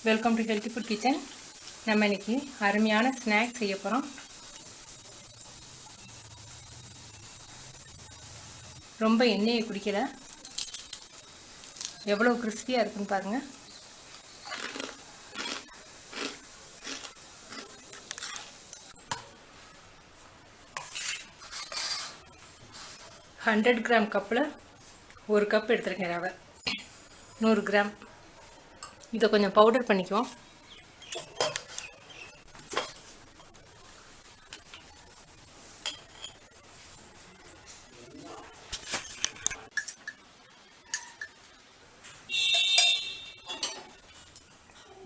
Welcome to healthy food kitchen. நம்ம இன்னைக்கு அருமையான ஸ்நாக்ஸ் செய்ய போகிறோம். ரொம்ப எண்ணெயை குடிக்கல, எவ்வளோ கிறிஸ்பியாக இருக்குன்னு பாருங்கள். ஹண்ட்ரட் கிராம் கப்பில் 1 கப் எடுத்துருக்கேன் ரவை. 100 கிராம். இதை கொஞ்சம் பவுடர் பண்ணிக்குவோம்.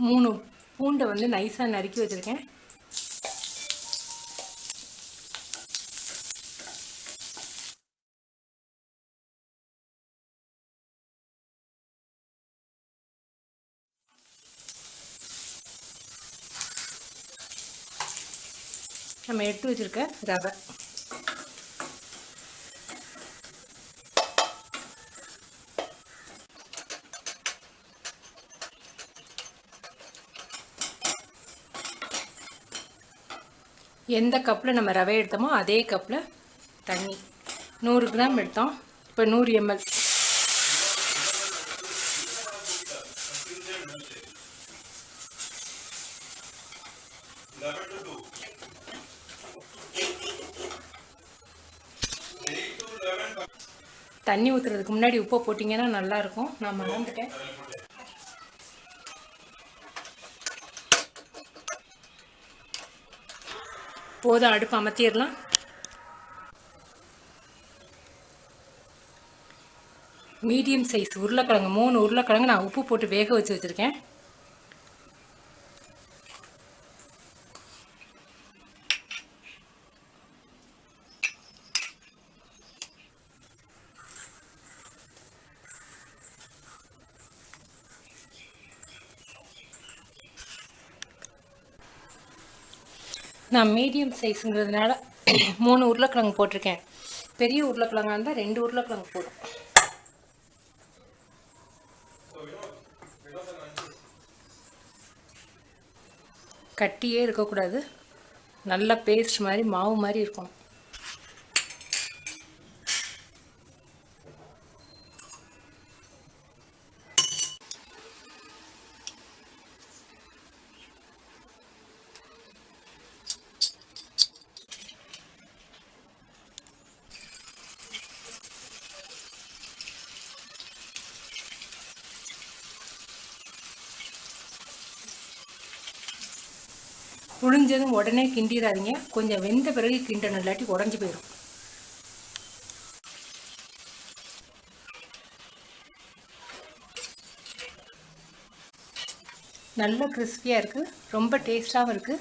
மூணு பூண்டை வந்து நைஸாக நறுக்கி வச்சுருக்கேன். நம்ம எடுத்து வச்சுருக்க ரவை, எந்த கப்பில் நம்ம ரவை எடுத்தோமோ அதே கப்பில் தண்ணி. 100 கிராம் எடுத்தோம், இப்போ 100 ml. தண்ணி ஊற்றுறதுக்கு முன்னாடி உப்பு போட்டிங்கன்னா நல்லாயிருக்கும். நான் மறந்துட்டேன். போதும், அடுப்பு அமர்த்திடலாம். மீடியம் சைஸ் உருளைக்கிழங்கு 3 உருளைக்கிழங்கு நான் உப்பு போட்டு வேக வச்சு வச்சுருக்கேன். நான் மீடியம் சைஸுங்கிறதுனால 3 உருளைக்கிழங்கு போட்டிருக்கேன். பெரிய உருளைக்கிழங்காக இருந்தால் 2 உருளைக்கிழங்கு போடும். கட்டியே இருக்கக்கூடாது, நல்லா பேஸ்ட் மாதிரி மாவு மாதிரி இருக்கும். புழிஞ்சதும் உடனே கிண்டிடாதீங்க, கொஞ்சம் வெந்த பிறகு கிண்டணும், இல்லாட்டி உடஞ்சி போயிடும். நல்ல கிறிஸ்பியாக இருக்குது, ரொம்ப டேஸ்டாகவும் இருக்குது.